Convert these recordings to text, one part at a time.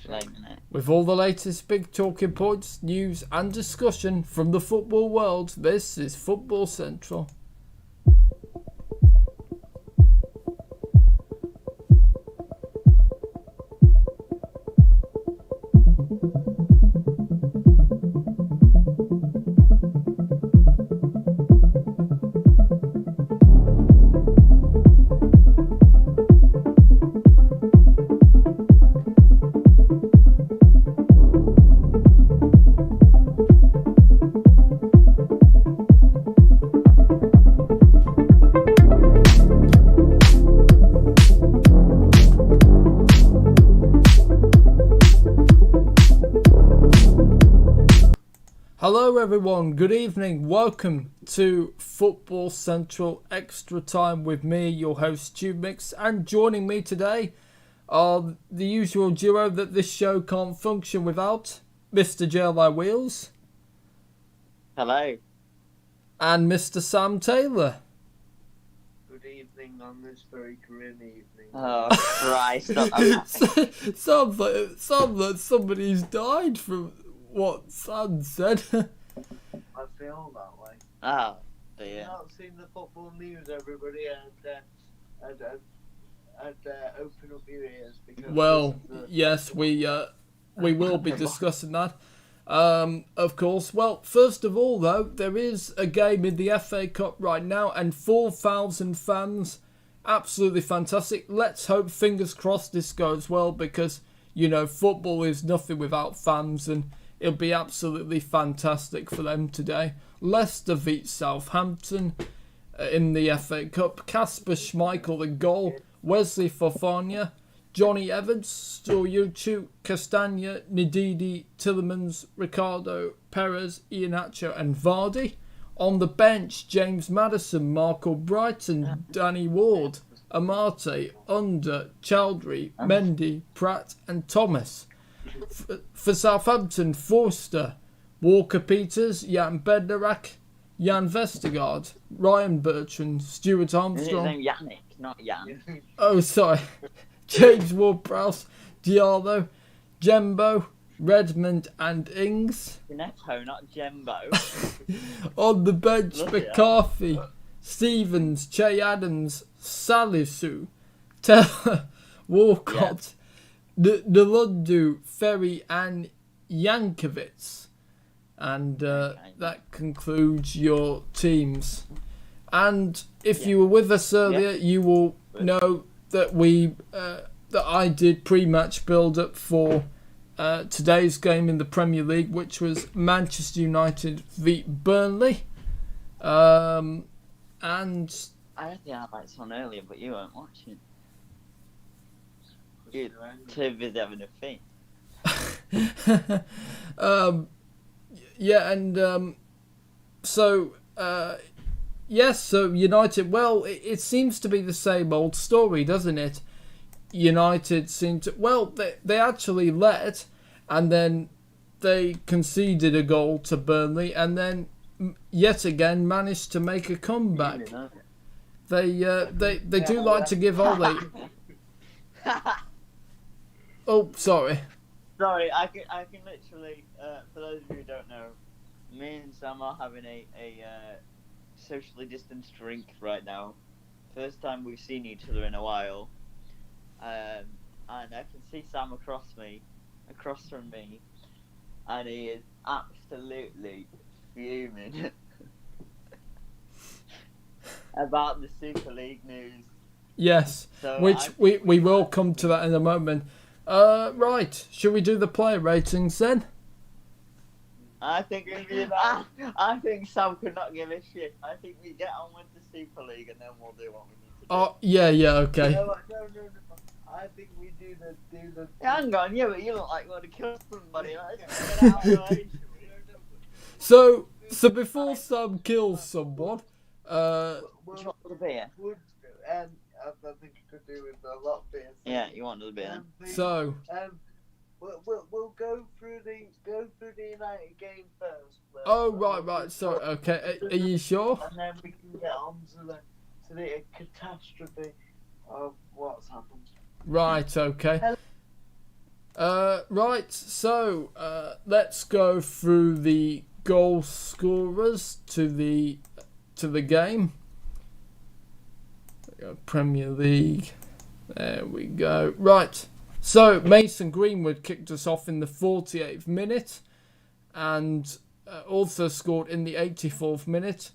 claiming it. With all the latest big talking points, news and discussion from the football world, this is Football Central. Hello everyone, good evening, welcome to Football Central Extra Time with me, your host TubeMix, and joining me today are the usual duo that this show can't function without, Mr. JLIWheels. Hello. And Mr. Sam Taylor. Good evening on this very grim evening. Oh, Christ. Sounds like somebody's died from what Sam said. I feel that way. Oh, You've dear. not seen the football news, everybody, and open up your ears. Because Well, this is yes, we will be discussing that. Of course. Well, first of all, though, there is a game in the FA Cup right now, and 4,000 fans. Absolutely fantastic. Let's hope, fingers crossed, this goes well, because, you know, football is nothing without fans, and it'll be absolutely fantastic for them today. Leicester beat Southampton in the FA Cup. Kasper Schmeichel in goal. Wesley Fofana, Johnny Evans, Storyuchu, Castagna, Ndidi, Tillemans, Ricardo, Perez, Iheanacho and Vardy. On the bench, James Maddison, Marco Brighton, Danny Ward, Amate, Under, Chowdhury, Mendy, Pratt and Thomas. For Southampton, Forster, Walker Peters, Jan Bednarak, Jan Vestergaard, Ryan Bertrand, Stuart His Armstrong. name Yannick, not Jan. Oh, sorry. James Ward-Prowse, Diallo, Jembo, Redmond and Ings. Neto, not Jembo. On the bench, Bloody hell. McCarthy, Stevens, Che Adams, Salisu, Taylor, Walcott, Nalundu, Ferry and Yankovic. And that concludes your teams. And if you were with us earlier, you will know that that I did pre-match build-up for today's game in the Premier League, which was Manchester United v Burnley. And I had the highlights on earlier, but you weren't watching. You're too busy having a fit. So United, well, it seems to be the same old story, doesn't it? United seem to, well, they actually led, and then they conceded a goal to Burnley, and then yet again managed to make a comeback. They do like to give Ole. Oh, sorry. Sorry, I can literally, for those of you who don't know, me and Sam are having a socially distanced drink right now. First time we've seen each other in a while. And I can see Sam across from me, and he is absolutely fuming about the Super League news. Yes, So which we will come to that in a moment. Right, should we do the player ratings then? I think I think Sam could not give a shit. I think we get on with the Super League and then we'll do what we need to do. Oh, yeah, okay. No. I think we do the. Hang on, yeah, but you look like you want to kill somebody. Let's get out of the way. So before Sam kills someone, Do you want the beer? And I think it could do with a lot of beer. Yeah, you want the beer. so We'll go through the United game first. oh right, sorry, okay, are you sure? And then we can get on to the catastrophe of what's happened. Right, okay. Right, so let's go through the goal scorers to the game. Premier League. There we go. Right, so Mason Greenwood kicked us off in the 48th minute, and also scored in the 84th minute.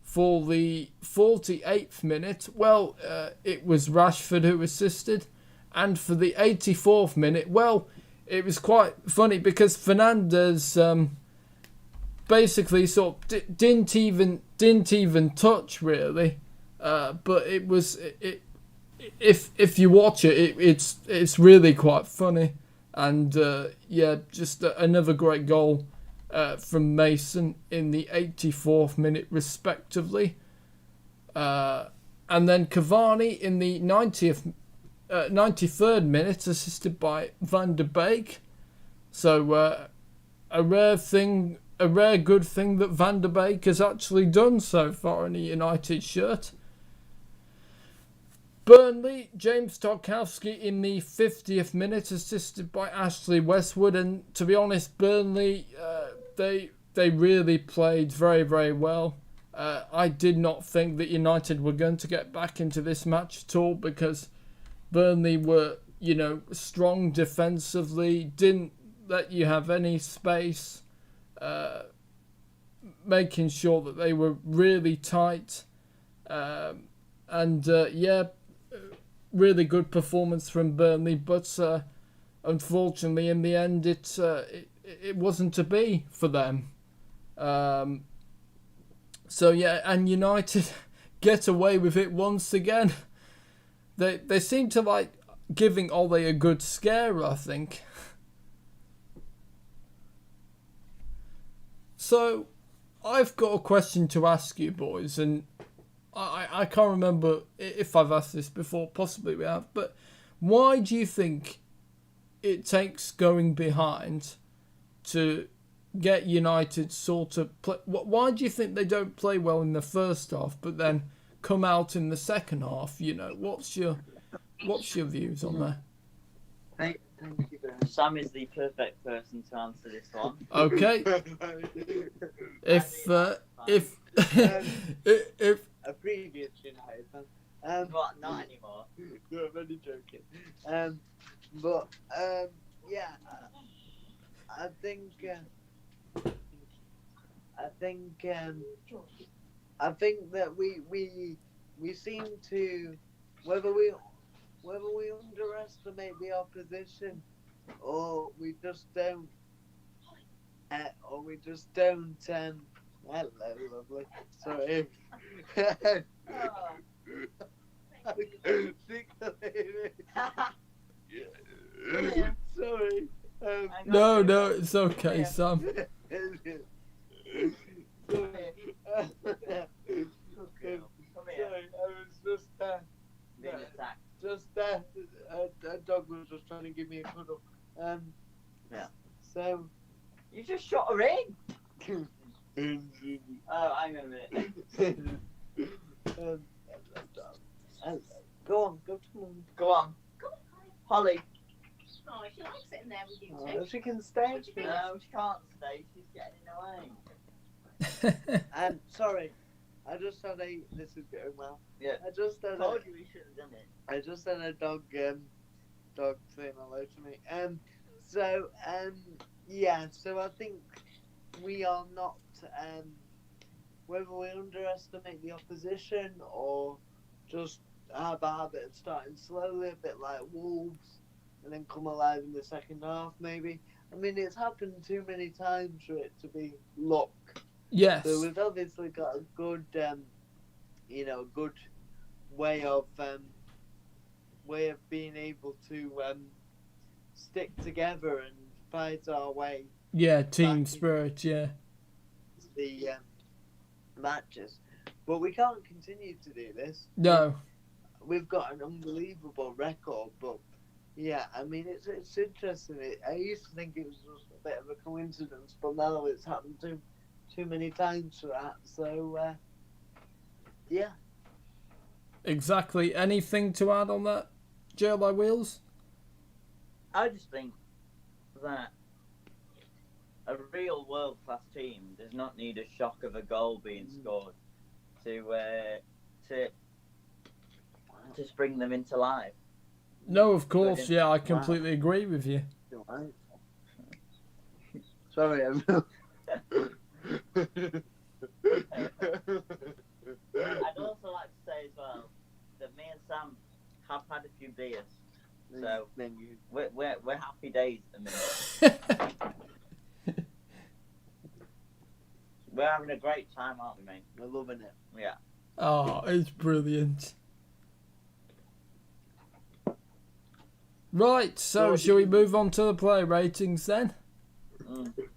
For the 48th minute, well, it was Rashford who assisted. And for the 84th minute, well, it was quite funny because Fernandes basically sort of didn't even touch really. But it was if you watch it, it's really quite funny. And just another great goal from Mason in the 84th minute respectively. And then Cavani in the 93rd minute, assisted by Van de Beek. So a rare good thing that Van de Beek has actually done so far in a United shirt. Burnley, James Tarkowski in the 50th minute, assisted by Ashley Westwood. And to be honest, Burnley, they really played very, very well. I did not think that United were going to get back into this match at all because Burnley were, strong defensively, didn't let you have any space, making sure that they were really tight. Really good performance from Burnley, but unfortunately in the end it wasn't to be for them. And United get away with it once again. They seem to like giving Ole a good scare, I think. So I've got a question to ask you boys, and I can't remember if I've asked this before, possibly we have, but why do you think it takes going behind to get United sort of play? Why do you think they don't play well in the first half, but then come out in the second half? What's your views on that? Thank you very much. Sam is the perfect person to answer this one. Okay. if a previous United fan. But not anymore. No, I'm only joking. I think that we seem to, whether we underestimate the opposition or we just don't hello, lovely. Sorry. Sorry. No, it's okay, Sam. Sorry, I was just Being attacked. a dog was just trying to give me a cuddle. Yeah. So You just shot her in. Oh, hang on a minute. Go on, go to mum. Go on. Holly. Oh, she likes sitting there with you Oh, two. she can stay. No, she can't stay. She's getting in the way. Sorry, I just had this is going well. Yeah. I just had Told you we should have done it. I just had a dog saying hello to me. So I think we are not, whether we underestimate the opposition or just have a habit of starting slowly, a bit like Wolves, and then come alive in the second half, maybe. I mean, it's happened too many times for it to be luck. Yes. So we've obviously got a good, good way of being able to stick together and fight our way. Yeah, team spirit. Yeah. The matches, but we can't continue to do this. No. We've got an unbelievable record, but yeah, I mean it's interesting. I used to think it was just a bit of a coincidence, but now it's happened too many times for that. So yeah. Exactly. Anything to add on that, JLIWheels? I just think that a real world-class team does not need a shock of a goal being scored to spring them into life. No, of course, yeah, I completely agree with you. Sorry, I'm. I'd also like to say as well that me and Sam have had a few beers, so we're happy days at the minute. We're having a great time, aren't we, mate? We're loving it. Yeah. Oh, it's brilliant. Right, so shall we move on to the play ratings then?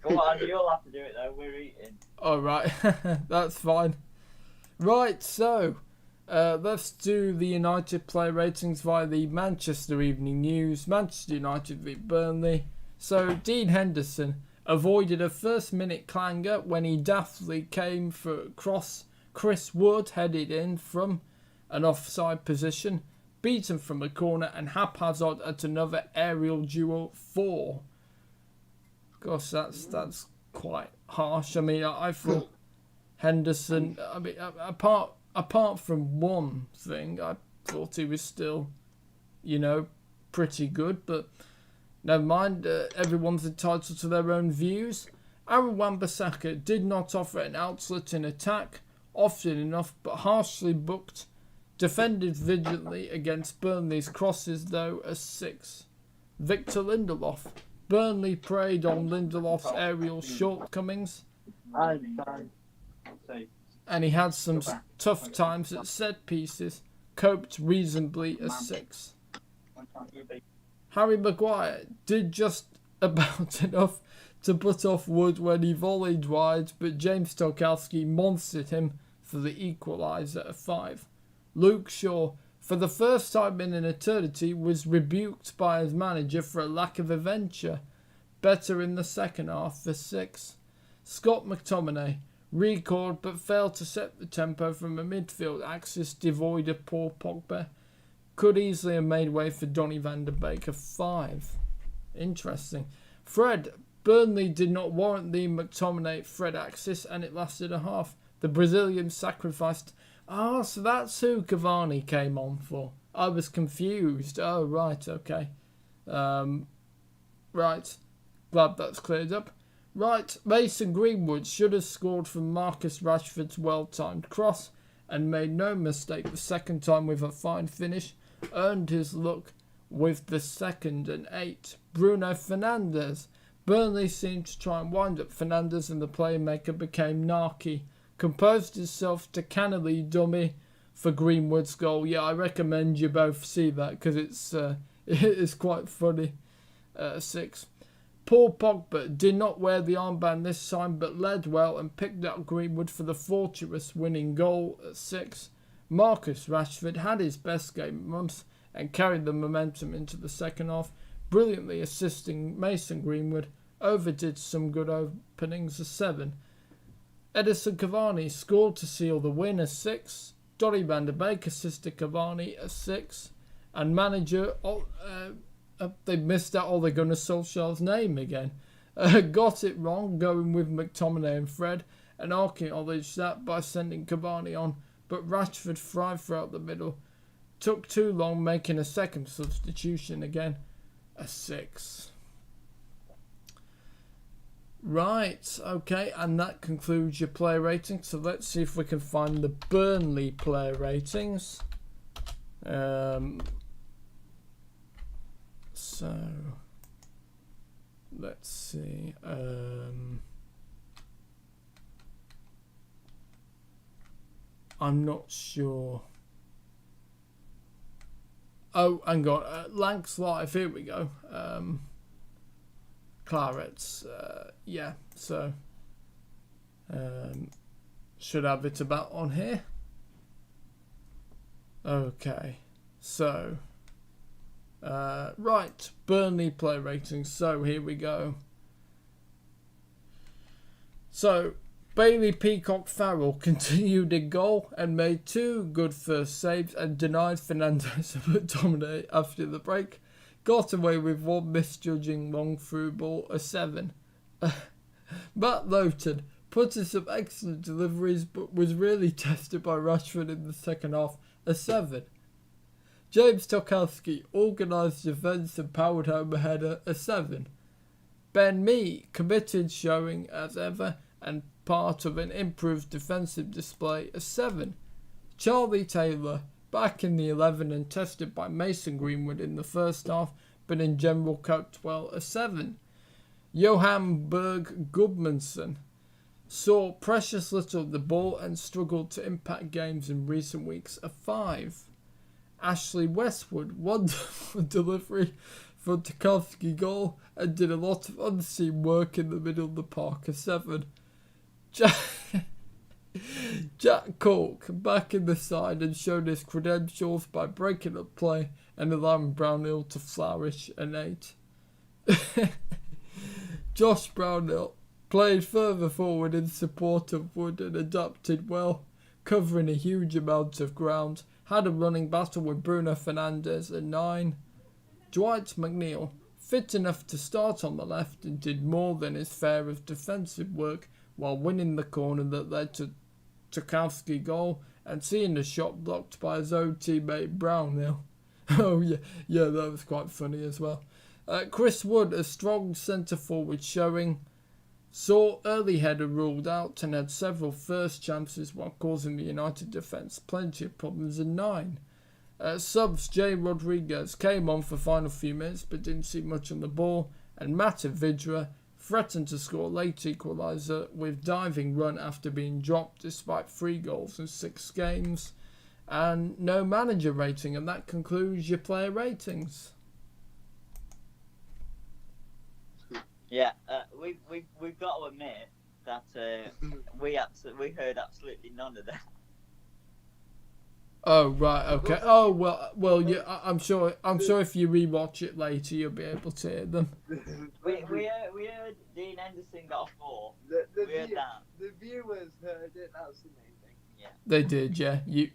Go on, you'll have to do it though. We're eating. Alright, that's fine. Right, so let's do the United play ratings via the Manchester Evening News. Manchester United v Burnley. So Dean Henderson avoided a first-minute clanger when he daftly came for a cross. Chris Wood headed in from an offside position, beaten from a corner, and haphazard at another aerial duel 4. Gosh, that's quite harsh. I mean, I thought Henderson. I mean, apart from one thing, I thought he was still, pretty good. But never mind. Everyone's entitled to their own views. Aaron Wan-Bissaka did not offer an outlet in attack often enough, but harshly booked. Defended vigilantly against Burnley's crosses, though, a 6. Victor Lindelof. Burnley preyed on Lindelof's aerial shortcomings, and he had some tough times at set pieces, coped reasonably, a 6. Harry Maguire did just about enough to put off Wood when he volleyed wide, but James Tarkowski monstered him for the equaliser, a 5. Luke Shaw, for the first time in an eternity, was rebuked by his manager for a lack of adventure. Better in the second half, for 6. Scott McTominay recalled but failed to set the tempo from a midfield axis devoid of Paul Pogba. Could easily have made way for Donny van der Beek, a 5. Interesting. Fred, Burnley did not warrant the McTominay-Fred axis, and it lasted a half. The Brazilian sacrificed. So that's who Cavani came on for. I was confused. Oh, right, okay. Right. Glad that's cleared up. Right, Mason Greenwood should have scored from Marcus Rashford's well-timed cross and made no mistake the second time with a fine finish. Earned his look with the second and 8. Bruno Fernandes. Burnley seemed to try and wind up Fernandes, and the playmaker became narky. Composed himself to cannily dummy for Greenwood's goal. Yeah, I recommend you both see that because it is quite funny. 6. Paul Pogba did not wear the armband this time, but led well and picked up Greenwood for the fortuitous winning goal, at 6. Marcus Rashford had his best game in months and carried the momentum into the second half, brilliantly assisting Mason Greenwood. Overdid some good openings, a 7. Edison Cavani scored to seal the win, a 6. Donny van der Beek assisted Cavani, a 6. And manager, they missed out Ole Gunnar Solskjaer's name again. Got it wrong, going with McTominay and Fred, and acknowledged that by sending Cavani on. But Rashford thrived throughout the middle. Took too long making a second substitution again, a 6. Right, okay, and that concludes your player ratings. So let's see if we can find the Burnley player ratings. So let's see. I'm not sure. Oh, hang on. Lanks Live, here we go. Clarets, yeah, so should have it about on here. Okay, so right, Burnley play ratings. So here we go. So Bailey Peacock Farrell continued in goal and made 2 good first saves and denied Fernandes and McTominay after the break. got away with one misjudging long through ball, a 7. Matt Lowton put in some excellent deliveries but was really tested by Rashford in the second half, a 7. James Tokowski organised defence and powered home a header, a 7. Ben Mee committed showing as ever and part of an improved defensive display, a 7. Charlie Taylor back in the 11 and tested by Mason Greenwood in the first half but in general coped well, a 7. Johan Berg Gudmundsson saw precious little of the ball and struggled to impact games in recent weeks, a 5. Ashley Westwood, wonderful delivery for Tchaikovsky goal and did a lot of unseen work in the middle of the park, a 7. Jack Cork back in the side and showed his credentials by breaking up play and allowing Brownhill to flourish, an 8. Josh Brownhill played further forward in support of Wood and adapted well, covering a huge amount of ground. Had a running battle with Bruno Fernandes, a 9. Dwight McNeil, fit enough to start on the left and did more than his share of defensive work while winning the corner that led to Tchaikovsky goal and seeing the shot blocked by his own teammate Brownhill. Oh yeah, that was quite funny as well. Chris Wood, a strong centre forward showing, saw early header ruled out and had several first chances while causing the United defence plenty of problems, a 9. Subs Jay Rodriguez came on for final few minutes but didn't see much on the ball, and Mata Vidra threatened to score a late equaliser with diving run after being dropped despite 3 goals in 6 games, and no manager rating, and that concludes your player ratings. Yeah, we've got to admit that we heard absolutely none of that. Oh right, okay. Oh well, yeah. I'm sure if you rewatch it later, you'll be able to hear them. We heard Dean Henderson got a 4. We heard that. The viewers heard it. That's the main thing. Yeah. They did, yeah. You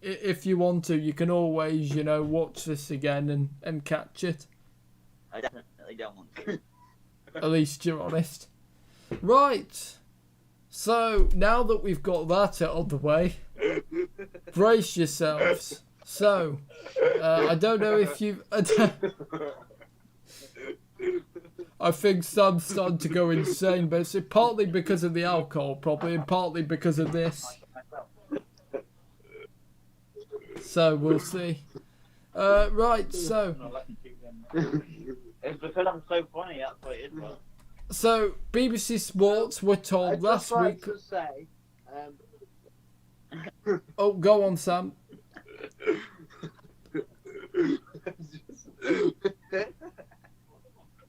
if you want to, you can always watch this again and catch it. I definitely don't want to. At least you're honest. Right. So, now that we've got that out of the way, brace yourselves. So, I don't know if you... I think Sam's starting to go insane, but it's partly because of the alcohol, probably, and partly because of this. So, we'll see. Right, so... It's because I'm so funny, that's what it is. So, BBC Sports were told last week... To say, Oh, go on, Sam.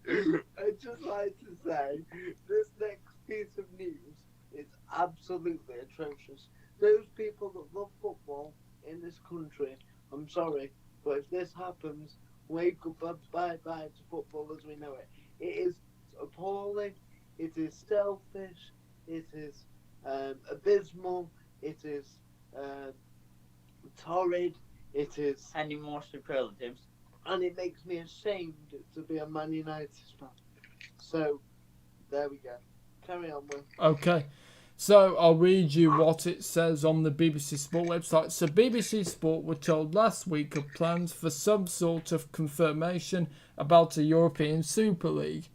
I'd just like to say, this next piece of news is absolutely atrocious. Those people that love football in this country, I'm sorry, but if this happens, wave goodbye to football as we know it. It is appalling, it is selfish, it is abysmal, it is torrid, it is... Any more superlatives? And it makes me ashamed to be a Man United fan. So, there we go. Carry on, Will. Okay. So, I'll read you what it says on the BBC Sport website. So, BBC Sport were told last week of plans for some sort of confirmation about a European Super League.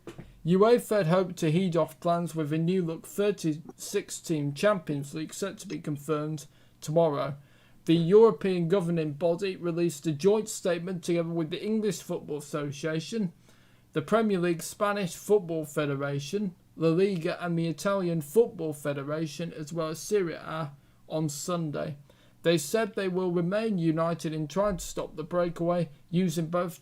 UEFA had hoped to head off plans with a new-look 36-team Champions League set to be confirmed tomorrow. The European governing body released a joint statement together with the English Football Association, the Premier League Spanish Football Federation, La Liga and the Italian Football Federation, as well as Serie A, on Sunday. They said they will remain united in trying to stop the breakaway, using both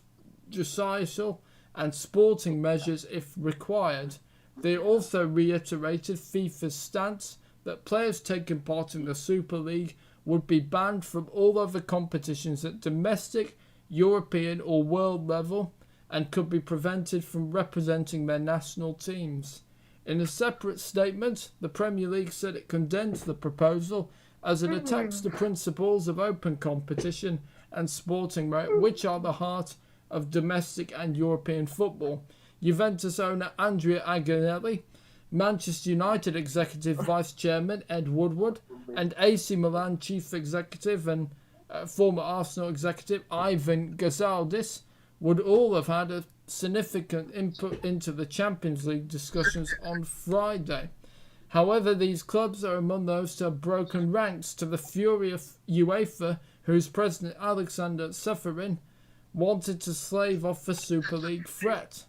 societal and sporting measures if required. They also reiterated FIFA's stance that players taking part in the Super League would be banned from all other competitions at domestic, European or world level and could be prevented from representing their national teams. In a separate statement, the Premier League said it condemns the proposal as it attacks the principles of open competition and sporting merit, which are the heart of domestic and European football. Juventus owner Andrea Agnelli, Manchester United Executive Vice Chairman Ed Woodward, and AC Milan Chief Executive and former Arsenal Executive Ivan Gazaldis would all have had a significant input into the Champions League discussions on Friday. However, these clubs are among those to have broken ranks, to the fury of UEFA, whose president Alexander Seferin wanted to slave off the Super League threat.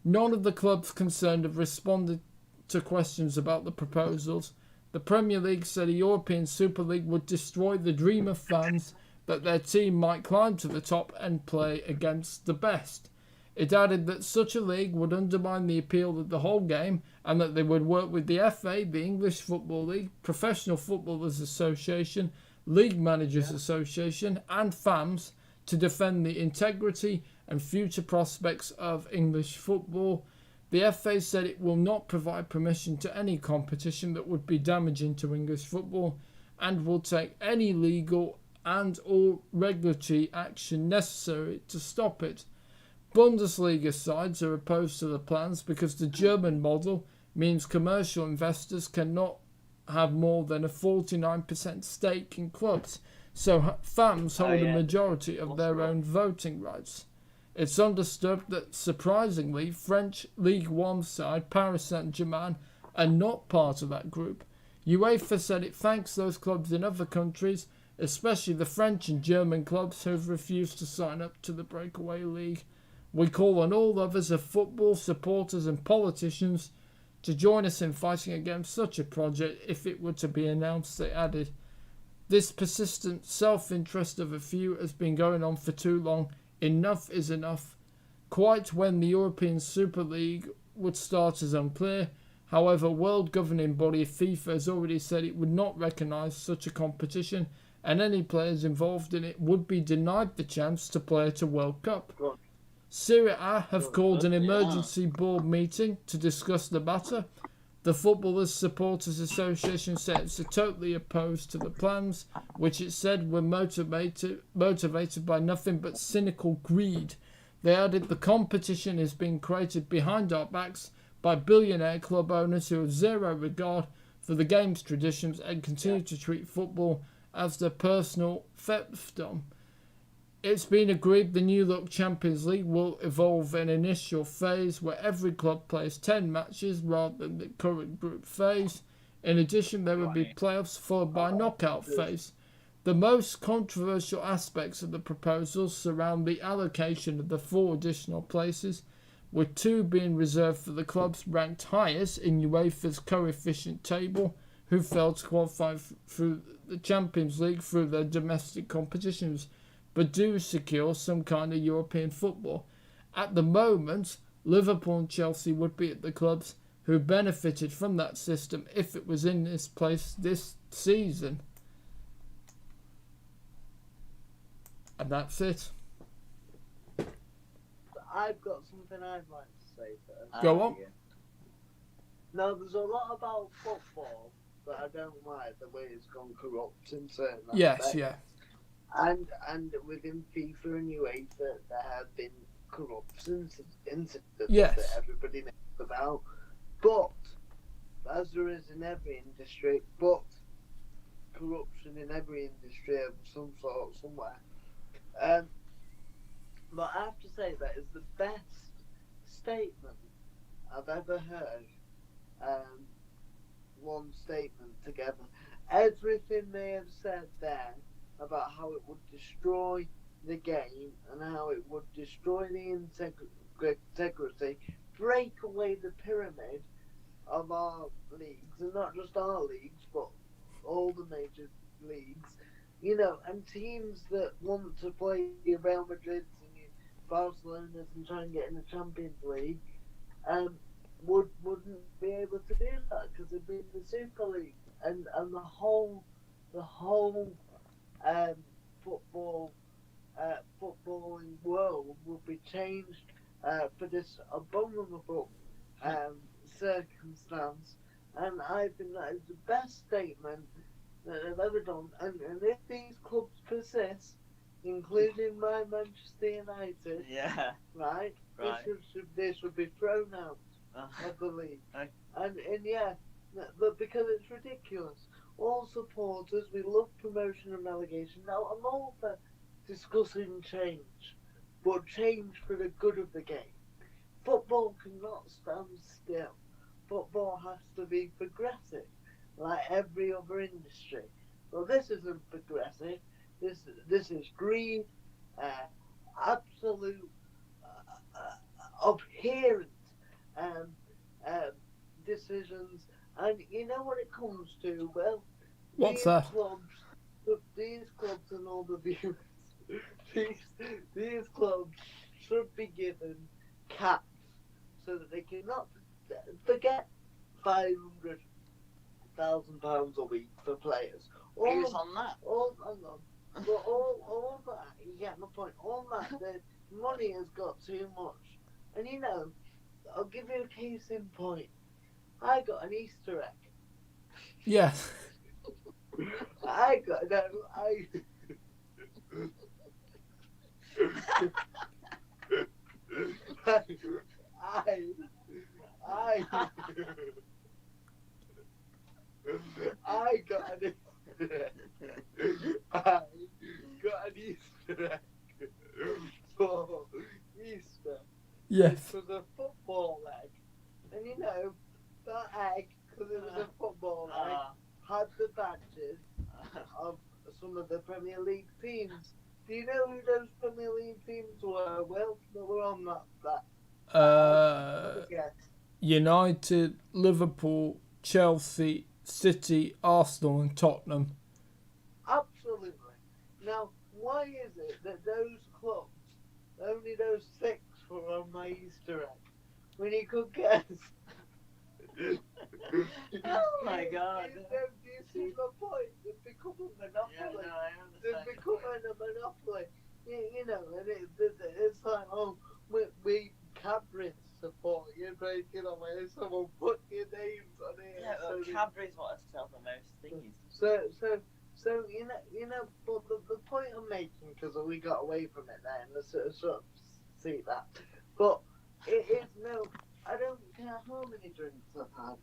None of the clubs concerned have responded to questions about the proposals. The Premier League said a European Super League would destroy the dream of fans that their team might climb to the top and play against the best. It added that such a league would undermine the appeal of the whole game and that they would work with the FA, the English Football League, Professional Footballers Association, League Managers Association and FAMS to defend the integrity and future prospects of English football. The FA said it will not provide permission to any competition that would be damaging to English football and will take any legal and or regulatory action necessary to stop it. Bundesliga sides are opposed to the plans because the German model means commercial investors cannot have more than a 49% stake in clubs, so fans hold a majority of their own voting rights. It's understood that, surprisingly, French Ligue 1 side Paris Saint-Germain are not part of that group. UEFA said it thanks those clubs in other countries, especially the French and German clubs who have refused to sign up to the breakaway league. We call on all others of football supporters and politicians to join us in fighting against such a project if it were to be announced, they added. This persistent self-interest of a few has been going on for too long. Enough is enough. Quite when the European Super League would start is unclear. However, world governing body FIFA has already said it would not recognise such a competition and any players involved in it would be denied the chance to play at a World Cup. Serie A have called an emergency board meeting to discuss the matter. The Footballers Supporters Association said it's totally opposed to the plans, which it said were motivated by nothing but cynical greed. They added the competition is being created behind our backs by billionaire club owners who have zero regard for the game's traditions and continue to treat football as their personal fiefdom. It's been agreed the new look Champions League will evolve an initial phase where every club plays 10 matches rather than the current group phase. In addition, there will be playoffs followed by a knockout phase. The most controversial aspects of the proposals surround the allocation of the 4 additional places, with 2 being reserved for the clubs ranked highest in UEFA's coefficient table, who failed to qualify through the Champions League through their domestic competitions, but do secure some kind of European football. At the moment, Liverpool and Chelsea would be at the clubs who benefited from that system if it was in this place this season. And that's it. I've got something I'd like to say first. Go on. Now, there's a lot about football that I don't like, the way it's gone corrupt in certain aspects. Yes, yeah. And within FIFA and UEFA, there have been corruption incidents that everybody knows about. But, as there is in every industry, corruption in every industry of some sort, somewhere. But I have to say that is the best statement I've ever heard. One statement together. Everything they have said there about how it would destroy the game and how it would destroy the integrity, break away the pyramid of our leagues, and not just our leagues, but all the major leagues, you know, and teams that want to play your Real Madrids and your Barcelonas and try and get in the Champions League, wouldn't be able to do that because it'd be in the Super League, and the whole footballing world will be changed for this abominable circumstance, and I think that is the best statement that they've ever done. And if these clubs persist, including my Manchester United, Yeah. right? Right. They should be thrown out of the league. And yeah, but because it's ridiculous. All supporters, we love promotion and relegation. Now, I'm all for discussing change, but change for the good of the game. Football cannot stand still. Football has to be progressive, like every other industry. Well, this isn't progressive. This is greed, absolute abhorrent um, um, decisions. And you know what it comes to? Well, What's that? these clubs and all the viewers, these clubs should be given caps so that they cannot forget £500,000 a week for players. Who's on that? Hang on. But all that, you get my point. All that, the money has got too much. And you know, I'll give you a case in point. I got an Easter egg. Yeah. I got no. I got an Easter egg for Easter. Yes. It was a football egg, and you know that egg, because it was a football egg, had the badges of some of the Premier League teams. Do you know who those Premier League teams were? Well, they were on that. Yes. United, Liverpool, Chelsea, City, Arsenal, and Tottenham. Absolutely. Now, why is it that those clubs, only those 6 were on my Easter egg, when you could guess? Oh my God. Do you see my point? They've become a monopoly. Yeah, no, I understand. They've become a monopoly. You know, and it's like, oh, we Cadbury support you, breaking away, so we'll put your names on it. Yeah, well, Cadbury's what I sell the most things. So you know, but the point I'm making, because we got away from it then, let's sort of see that. But it is no, I don't care how many drinks I've had.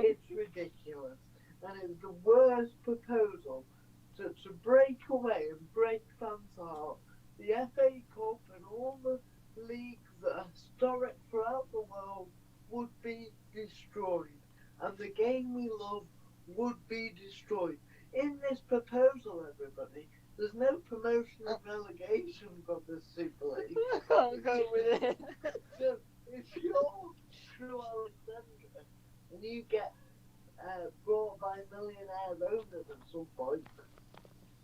It's ridiculous, and it's the worst proposal to break away and break fans' heart. The FA Cup and all the leagues that are historic throughout the world would be destroyed, and the game we love would be destroyed. In this proposal, everybody, there's no promotion and relegation from the Super League. I can't go with it. So if you're True Alexandra and you get brought by millionaire owners at some point,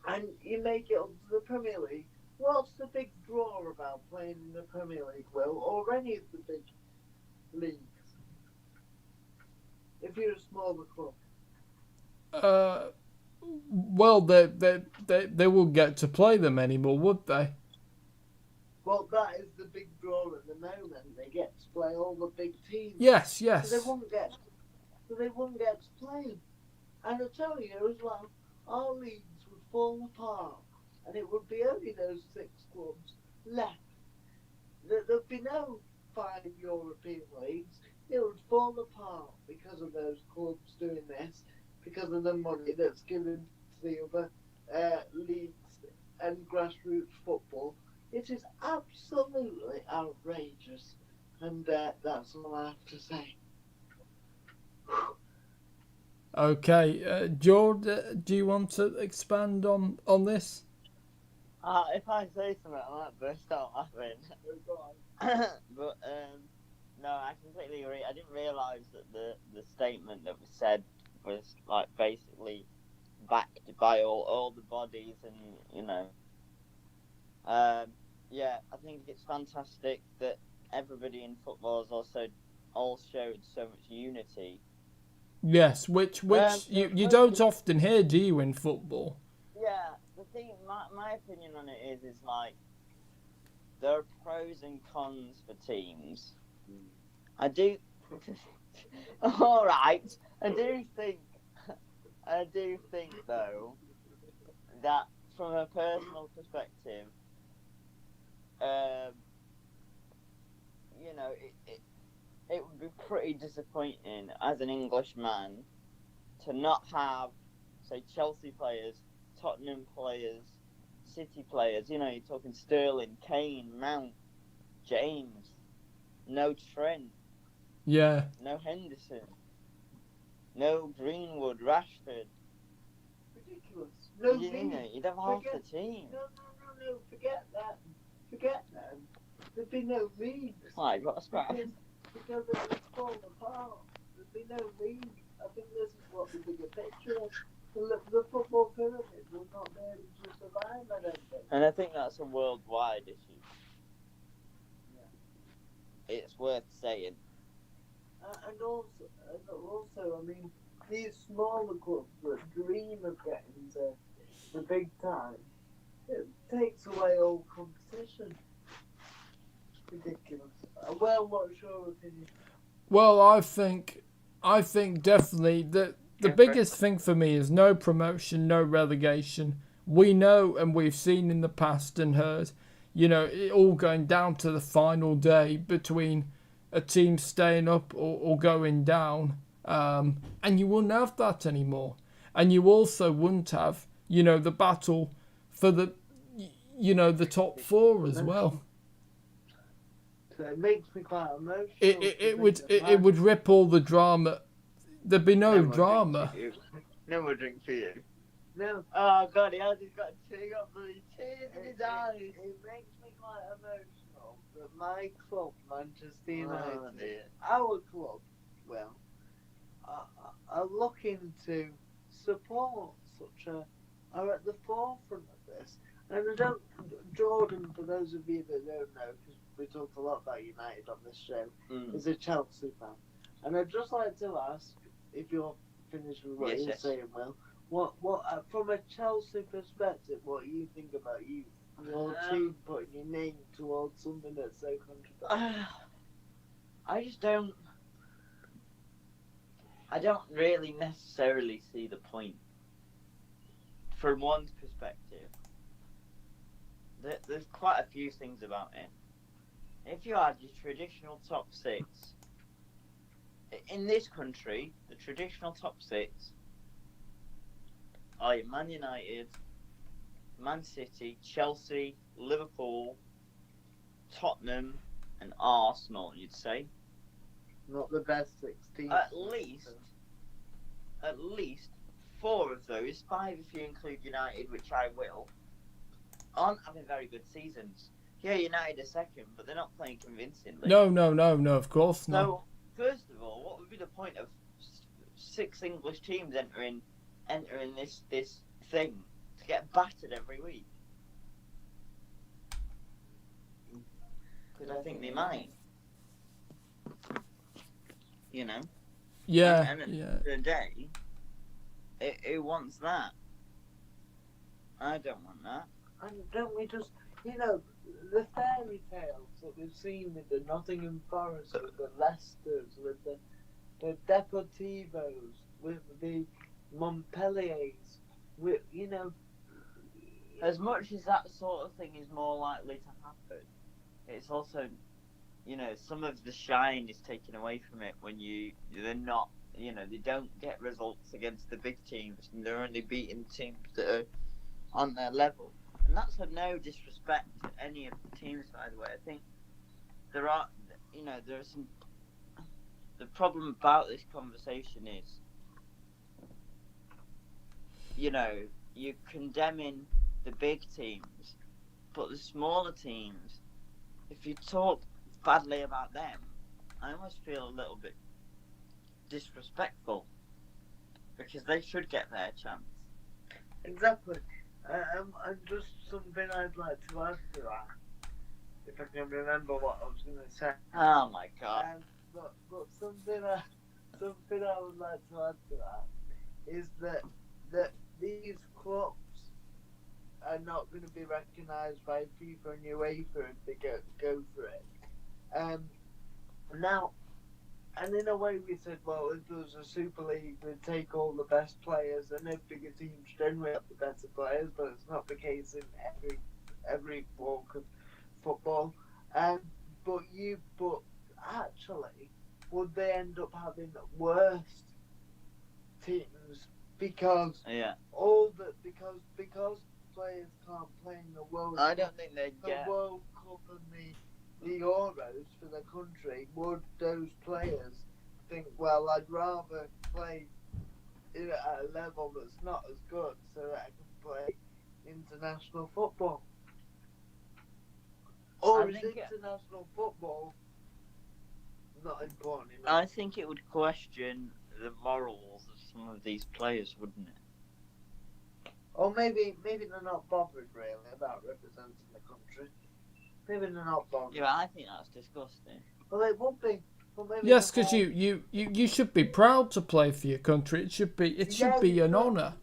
and you make it up to the Premier League, what's the big draw about playing in the Premier League, Will, or any of the big leagues? If you're a smaller club. Well, they wouldn't get to play them anymore, would they? Well, that is the big draw at the moment. They get to play all the big teams. Yes. So they wouldn't get to play them. And I tell you as well, our leagues would fall apart, and it would be only those 6 clubs left. There'd be no 5 European leagues. It would fall apart because of those clubs doing this, because of the money that's given to the other leagues and grassroots football. It is absolutely outrageous, and that's all I have to say. Okay, George, do you want to expand on this? If I say something, I might burst out laughing. But no, I completely agree. I didn't realise that the statement that was said was like basically backed by all the bodies, and you know, yeah, I think it's fantastic that everybody in football has also all showed so much unity. Yes, which you don't often hear, do you, in football? Yeah, the thing, my opinion on it is like there are pros and cons for teams. I do. All right, I do think though that from a personal perspective, um, you know, it would be pretty disappointing as an Englishman to not have, say, Chelsea players, Tottenham players, City players. You know, you're talking Sterling, Kane, Mount, James, no Trent, Yeah. no Henderson, no Greenwood, Rashford. Ridiculous. No, You know, you'd have half the team. No. Forget that. Forget that. There'd be no leagues. Why? What's that? Because it would fall apart. There'd be no league. I think this is what the bigger picture is. The football pyramid will not be able to survive, I don't think. And I think that's a worldwide issue. Yeah. It's worth saying. And also, I mean, these smaller clubs that dream of getting to the big time, it takes away all competition. Ridiculous. Well, what's your opinion? Well, I think definitely that the biggest thing for me is no promotion, no relegation. We know and we've seen in the past and heard, you know, it all going down to the final day between a team staying up or going down. And you wouldn't have that anymore. And you also wouldn't have, you know, the battle for the, you know, the top four as well. So it makes me quite emotional. It would rip all the drama. There'd be no drama. No more drink for you. No. Oh God, he has got tears in his eyes. It makes me quite emotional that my club, Manchester United, Oh, dear. our club, well, are looking to support are at the forefront of this. And I don't, Jordan, for those of you that don't know, because we talked a lot about United on this show, is a Chelsea fan. And I'd just like to ask, if you're finished with what you're saying, Will, what from a Chelsea perspective, what do you think about your team putting your name towards something that's so controversial? I don't really necessarily see the point. From one's perspective, there's quite a few things about it. If you had your traditional top six, in this country, the traditional top six are Man United, Man City, Chelsea, Liverpool, Tottenham, and Arsenal, you'd say. Not the best 16. At least 4 of those, 5 if you include United, which I will, aren't having very good seasons. Yeah, United are second, but they're not playing convincingly. No, of course not. So, first of all, what would be the point of 6 English teams entering this thing to get battered every week? Because I think they might. You know? Yeah, and at the end of the day, who wants that? I don't want that. And don't we just, the fairy tales that we've seen with the Nottingham Forest, with the Leicesters, with the Deportivos, with the Montpelliers, with, As much as that sort of thing is more likely to happen, it's also, some of the shine is taken away from it when they're not, they don't get results against the big teams and they're only beating teams that are on their level. And that's for no disrespect to any of the teams, by the way. I think there are some. The problem about this conversation is, you're condemning the big teams, but the smaller teams, if you talk badly about them, I almost feel a little bit disrespectful because they should get their chance. Exactly. And just something I'd like to add to that, if I can remember what I was going to say. Oh my God! But something I would like to add to that is that these clubs are not going to be recognised by FIFA and UEFA if they go for it. Now, and in a way we said, well, if there was a Super League, we'd take all the best players, and if bigger teams generally have the better players, but it's not the case in every walk of football. But actually, would they end up having worse teams because Yeah. because players can't play in the World I don't think they'd the get. World Cup and the Euros for the country, would those players think, well, I'd rather play at a level that's not as good so that I can play international football? Or I is think international football not important enough? I think it would question the morals of some of these players, wouldn't it? Or maybe they're not bothered really about representing the country. Maybe they're not bothered. Yeah, I think that's disgusting. Well, it would be. But maybe Yes, they're because more- you should be proud to play for your country. It should be Yeah, an you should. honour.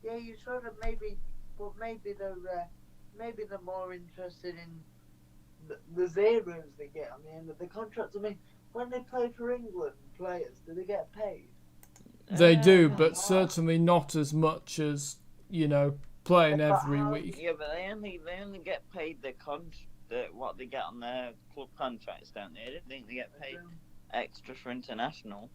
Yeah, you sort of but maybe they're more interested in the zeros they get on the end of the contract. I mean, when they play for England, players, do they get paid? They do, Uh, but certainly not as much as, playing Yeah, but every how- week. Yeah, but they only get paid what they get on their club contracts, don't they? I don't think they get paid extra for international.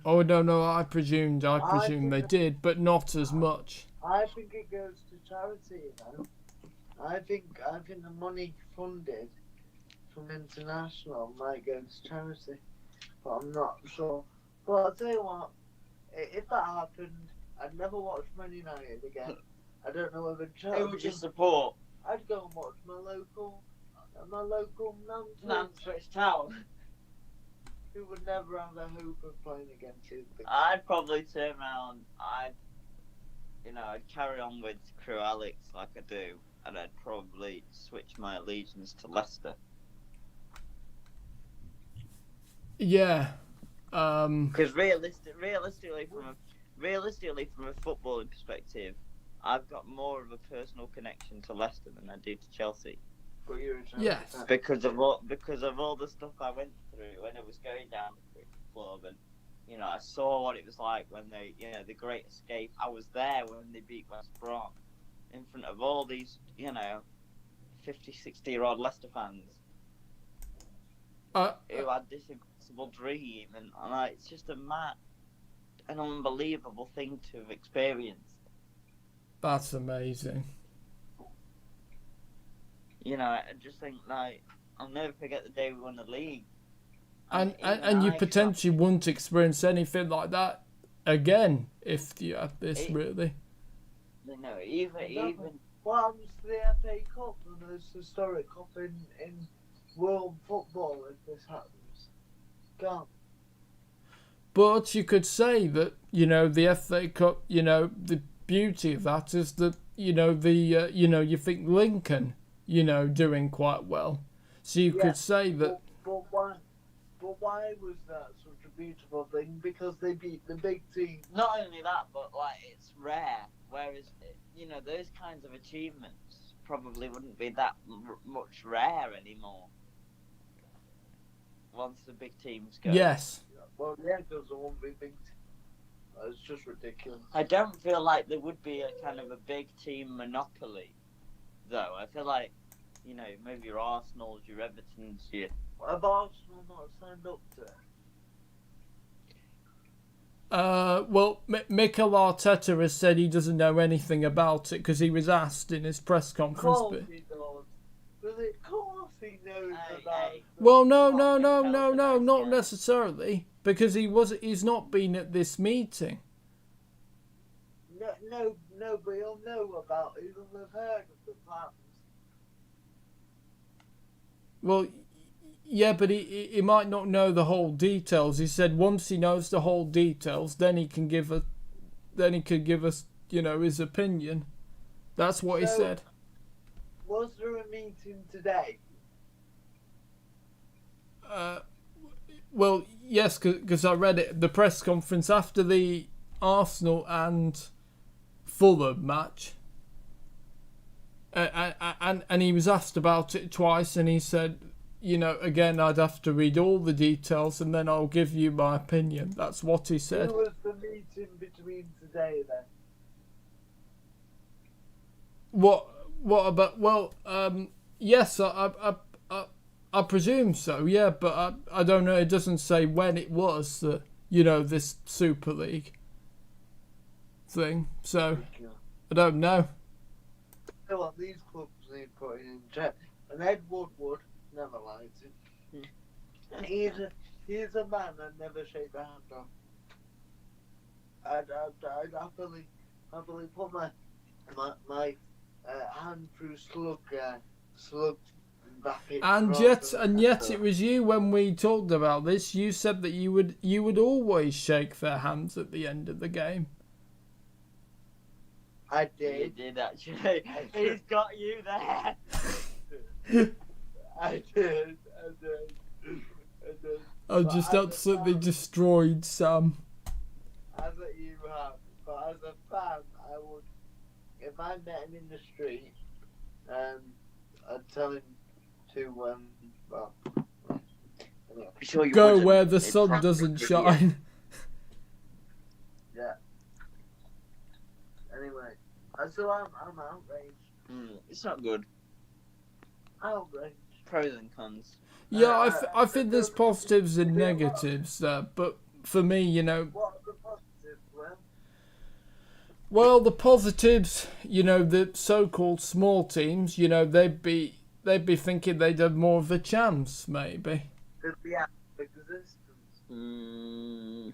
Oh no, I presumed think they that- did, but not as much. I think it goes to charity, you know. I think the money funded from international might go to charity, but I'm not sure. But I'll tell you what, if that happened, I'd never watch Man United again. I don't know whether Who would you support? I'd go and watch my local Nantwich, Nantwich Town. who would never have a hope of playing against you. I'd probably turn around. I'd carry on with Crew Alex like I do, and I'd probably switch my allegiance to Leicester. Yeah. Because realistically, from a footballing perspective, I've got more of a personal connection to Leicester than I do to Chelsea. But you're a Chelsea Yes. fan. Because of all the stuff I went through when I was going down the cricket club, and I saw what it was like when they, the Great Escape. I was there when they beat West Brom in front of all these, 50, 60-year-old Leicester fans who had this impossible dream, and it's just an unbelievable thing to have experienced. That's amazing. I just think I'll never forget the day we won the league. And even you I potentially wouldn't experience anything like that again if you had this, really. Even What happens to the FA Cup, the most historic cup in world football, if this happens? Gone. But you could say that, the FA Cup, the beauty of that is that, you think Lincoln, doing quite well. So you could say that. But why was that such a beautiful thing? Because they beat the big team. not only that, but it's rare. Whereas those kinds of achievements probably wouldn't be that much rare anymore. Once the big teams go. Yes. Well, yeah, because there won't be big. It's just ridiculous. I don't feel like there would be a kind of a big team monopoly, though. I feel like, maybe your Arsenals, your Evertons, your... Have Arsenal not signed up to it? Well, Mikel Arteta has said he doesn't know anything about it because he was asked in his press Of conference. course he does. Of course he knows about it. Well, no, not necessarily, because he's not been at this meeting. No, but he'll know about it. He'll have heard of the plans. Well, yeah, but he might not know the whole details. He said once he knows the whole details, then he can give us, his opinion. That's what he said. Was there a meeting today? Well, yes, because I read it. The press conference after the Arsenal and Fulham match, and he was asked about it twice, and he said, again, I'd have to read all the details, and then I'll give you my opinion. That's what he said. Who was the meeting between today then? What about? Well, Yes, I presume so. Yeah, but I don't know. It doesn't say when it was that this Super League thing. So I don't know. So what these clubs need putting in check. And Ed Woodward never likes it. He's a man I never shake the hand of. I'd happily put my hand through slug back in. And yet it was you when we talked about this. You said that you would always shake their hands at the end of the game. I You did. did actually. He's got you there. I did. I But just as a absolutely fan- destroyed Sam. As you have, but as a fan, I would, if I met him in the street, I'd tell him to well, anyway. I'm sure you Go wouldn't. where the It's sun probably doesn't you. shine. Yeah. Anyway, so I'm outraged. It's not good. Outraged. Pros and cons. Yeah, I think there's positives and negatives there, but for me, What are the positives, Will? well, the positives, the so-called small teams, they'd be thinking they'd have more of a chance, maybe. They'd be out of existence. Mm.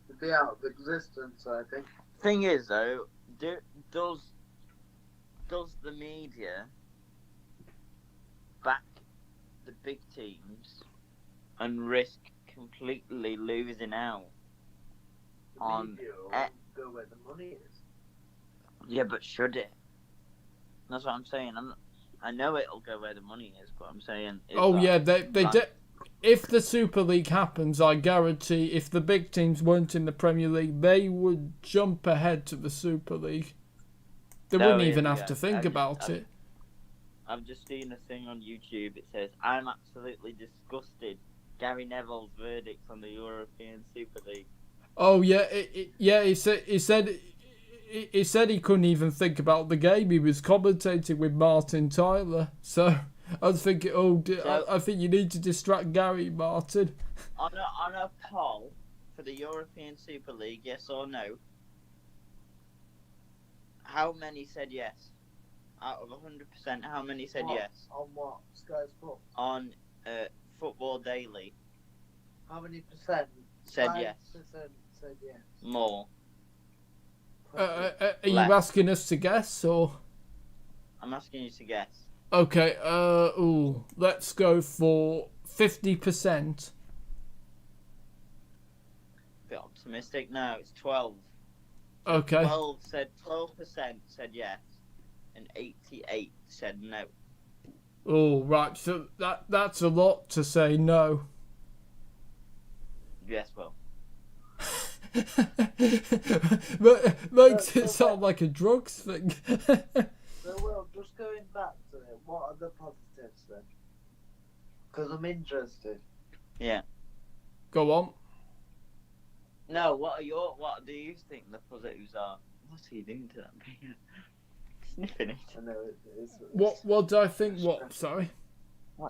They'd be out of existence, I think. Thing is, though, does the media back the big teams and risk completely losing out The on? media will go where the money is. Yeah, but should it? That's what I'm saying. I know it'll go where the money is, but I'm saying. If the Super League happens, I guarantee if the big teams weren't in the Premier League, they would jump ahead to the Super League. They wouldn't even have to think about it. I've just seen a thing on YouTube. It says, "I'm absolutely disgusted. Gary Neville's verdict on the European Super League." Oh yeah, he said he couldn't even think about the game. He was commentating with Martin Tyler. So I was thinking, I think you need to distract Gary, Martin. On a poll for the European Super League, yes or no? How many said yes? Out of 100%, how many said yes? On what? Sky Sports? On Football Daily, How many percent? said yes. 5% said yes. More. Are you Less. asking us to guess or? I'm asking you to guess. Okay. Let's go for 50%. Bit optimistic. No, it's 12. Okay. 12% said yes, and 88 said no. Oh right. So that's a lot to say no. Yes, well. But makes it sound like a drugs thing. So, Will, just going back to it, what are the positives then? Because I'm interested. Yeah. Go on. No, what do you think the positives are? What's he doing to that beer? Sniffing it. I know it is. What do I think? What? Sorry. Why?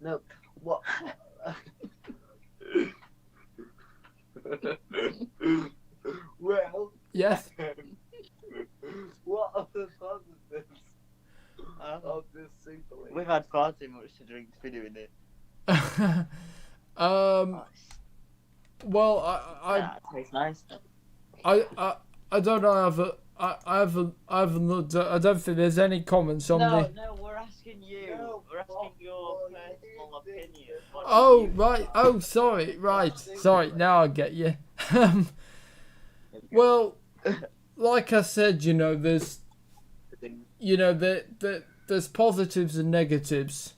No, what? Well, Yes. what are the positives of this Super League? We've had far too much to drink to be doing it. Well, It tastes nice. I don't know. I haven't looked. I don't think there's any comments on the. No, we're asking you. No, we're asking your what personal you think. opinion. What do Oh you right. Oh sorry. Right. Sorry. Now I get you. Well, like I said, there's, there's positives and negatives.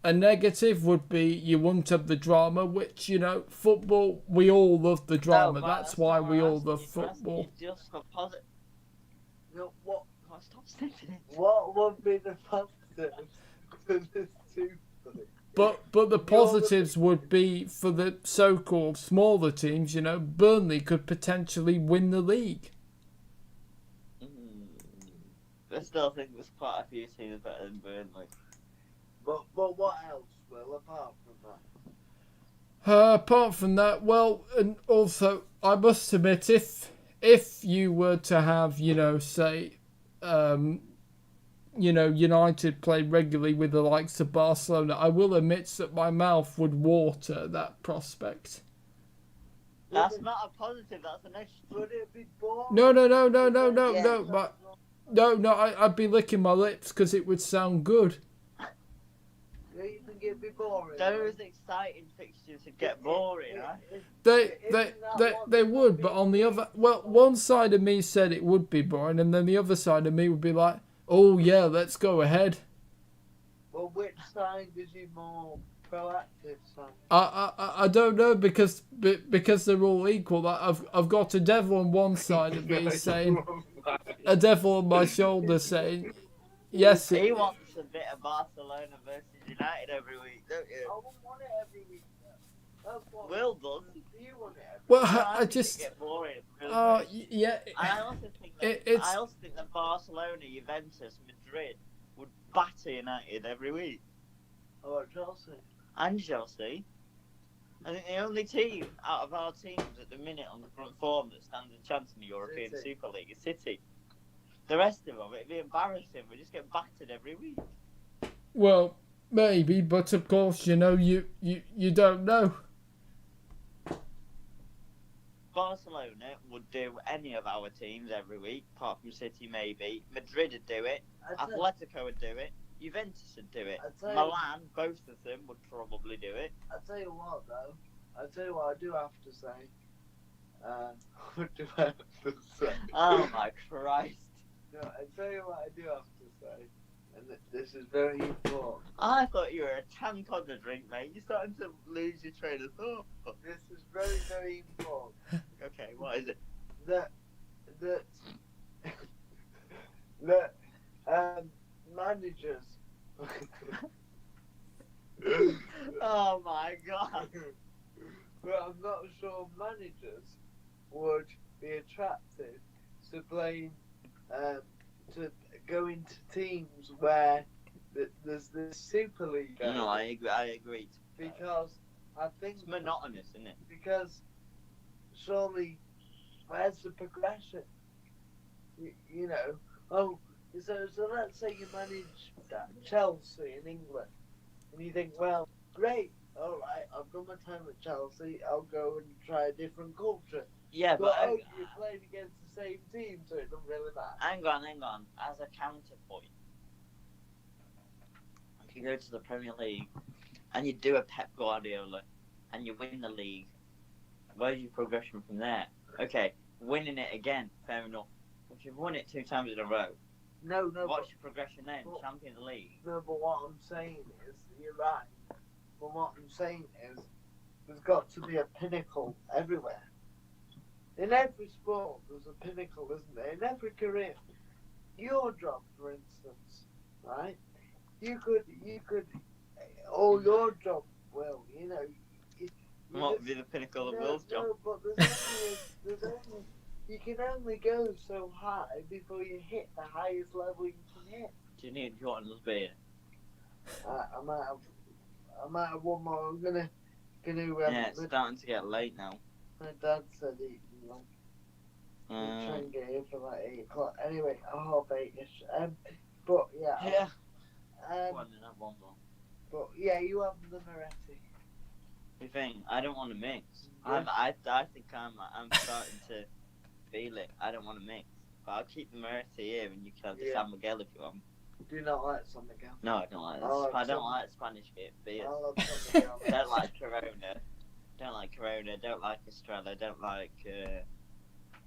A negative would be you won't have the drama, which, football, we all love the drama. No, but that's why not we what all I'm love asking you. We're asking football. you just for positive. No, what? Oh, stop sniffing it. What would be the positives for this Super League? But the positives would be for the so-called smaller teams, Burnley could potentially win the league. I still think there's quite a few teams better than Burnley. But what else, Will, apart from that? Apart from that, well, and also I must admit, if you were to have, say, United play regularly with the likes of Barcelona, I will admit that my mouth would water at that prospect. That's not a positive. That's a negative. Would it be boring? No, Yeah. I'd be licking my lips because it would sound good. Do you think it'd be boring? Those exciting fixtures would get boring, right? They would, but on the other, well, one side of me said it would be boring, and then the other side of me would be like, oh yeah, let's go ahead. Well, which side is you more proactive side? I don't know because they're all equal. I've got a devil on one side of me saying, a devil on my shoulder saying, yes. He wants a bit of Barcelona versus United every week, don't you? I wouldn't want it every week. That's what Will does. you want it every Well, No, I think just, it get boring. yeah. I also think that It's- I also think that Barcelona, Juventus, Madrid would batter United every week, week. Oh, Chelsea. and Chelsea. I think the only team out of our teams at the minute on the front form that stands a chance in the European City. Super League is City. The rest of them, it'd be embarrassing. We just get battered every week. Well, maybe, but of course, you don't know. Barcelona would do any of our teams every week, apart from City maybe. Madrid would do it. Atletico would do it. Juventus would do it. I'd say- Milan, both of them would probably do it. I tell you what, though. I tell you what I do have to say. What do I have to say? Oh my Christ. No, I tell you what I do have to say, and this is very important. I thought you were a tank on the drink, mate. You're starting to lose your train of thought. This is very, very important. Okay, what is it? That managers. Oh my God. But I'm not sure managers would be attracted to playing, to go into teams where there's this Super League. No, I agree. Because I think It's monotonous, isn't it? because surely where's the progression? You know. Oh, so let's say you manage Chelsea in England, and you think, well, great. All right, I've done my time at Chelsea. I'll go and try a different culture. Yeah, But but you're playing against the same team, so it doesn't really matter. hang on. As a counterpoint, if you go to the Premier League and you do a Pep Guardiola and you win the league, where's your progression from there? Okay, winning it again, fair enough. If you've won it 2 times in a row, No, what's your progression then? but- Champions League. No, but what I'm saying is, you're right. But what I'm saying is, there's got to be a pinnacle everywhere. In every sport, there's a pinnacle, isn't there? In every career. Your job, for instance, right? You could, or your job, Will, you know. What would be the pinnacle of Will's job? No, but there's only, you can only go so high before you hit the highest level you can hit. Do you need Jordan's beer? I might have one more. I'm gonna. Yeah, it's starting to get late now. My dad said he we'll try and get here for like 8 o'clock. Anyway, 8:30ish. But yeah. Yeah. Um, One and have one more. but yeah, you have the Moretti. You think? I don't want to mix. Yeah. I think I'm starting to feel it. I don't want to mix. But I'll keep the Moretti here and you can have the Yeah. San Miguel if you want. Do you not like San Miguel? No, I don't like this. Oh, I don't San- like Spanish beers. I'll have San Miguel. Don't like Corona. Don't like Corona. Don't like Estrella. Don't like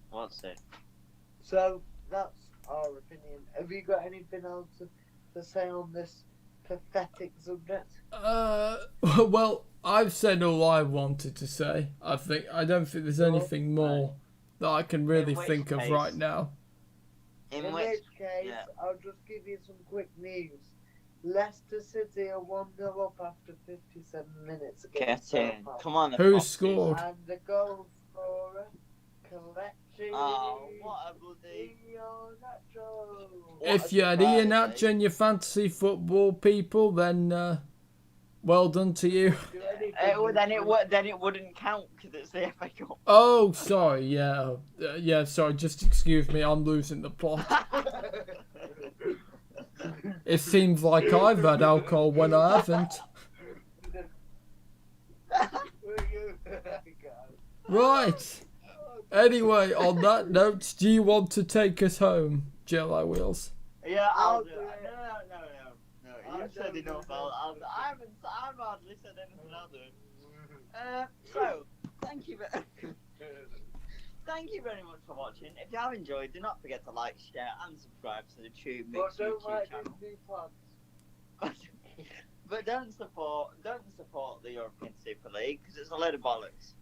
what's it? So that's our opinion. Have you got anything else to say on this pathetic subject? Well, I've said all I wanted to say. I don't think there's anything more that I can really In which think of case- right now. In which which case, yeah. I'll just give you some quick news. Leicester City are 1-0 up after 57 minutes Get against in. Southampton. Come on. the Who Foxes. scored? And the goal scorer, collection Oh, what a bloody... If you had Iheanacho in your fantasy football, people, then well done to you. Then it wouldn't count because it's the FA Cup. Oh, sorry, yeah. Yeah, sorry, just excuse me, I'm losing the plot. It seems like I've had alcohol when I haven't. Right. Anyway, on that note, do you want to take us home, JLIWheels? Yeah, I'll do it. No. You said enough. I've hardly said anything. I'll do it. So, thank you. Thank you very much for watching. If you have enjoyed, do not forget to like, share, and subscribe to the TubeMix YouTube channel. But don't support the European Super League because it's a load of bollocks.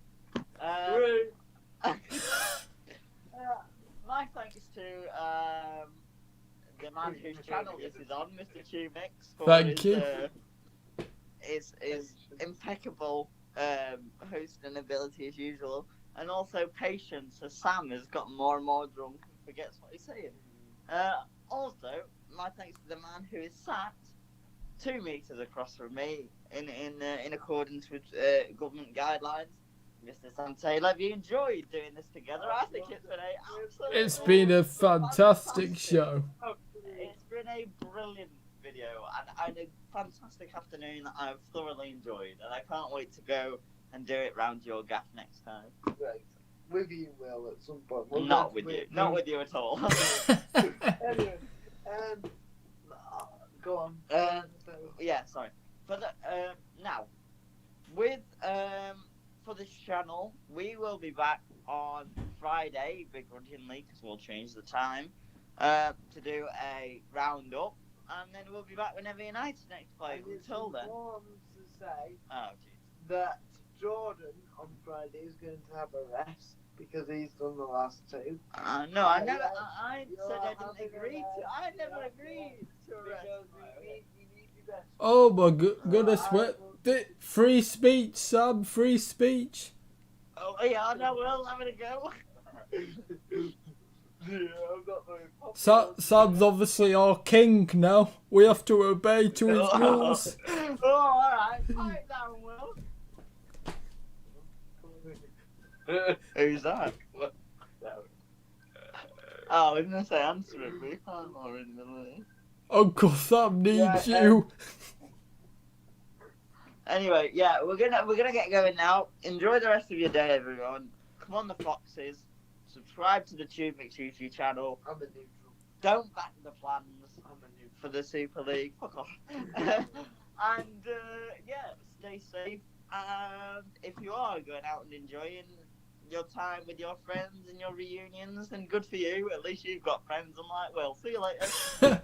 My thanks to the man whose channel this is on, Mr. TubeMix, for Thank you. His impeccable hosting ability as usual, and also patience as Sam has gotten more and more drunk and forgets what he's saying. Also, my thanks to the man who is sat 2 meters across from me in accordance with government guidelines, Mr. Sam Taylor. Have you enjoyed doing this together? I think It's been a fantastic show. It's been a brilliant video and a fantastic afternoon that I've thoroughly enjoyed, and I can't wait to go and do it round your gaff next time. Right. With you, Will, at some point. Not with you. Not with you at all. Anyway, go on. Yeah, sorry. For the now, with for this channel, we will be back on Friday, begrudgingly, because we'll change the time, to do a roundup, and then we'll be back whenever United next play. Until then. To say Oh, jeez. that Jordan on Friday is going to have a rest because he's done the last two. No, I never. I said I didn't agree to. I never agreed to a rest. You need your rest. Oh my goodness, free speech, Sam, free speech. Oh yeah, I know. We'll have a go. Yeah, I'm not very popular. Sam's obviously our king now. We have to obey to his rules. Oh, alright. Pipe down, Will. Who's that? Oh, I was going to say answer it, but you can't more in the middle of it. Uncle Sam needs Yeah, you. Anyway, yeah, we're gonna get going now. Enjoy the rest of your day, everyone. Come on, the Foxes. Subscribe to the TubeMix YouTube channel. I'm a neutral. Don't back the plans I'm a neutral. for the Super League. Fuck off. And yeah, stay safe. And if you are going out and enjoying your time with your friends and your reunions, then good for you. At least you've got friends, unlike Will. See you later.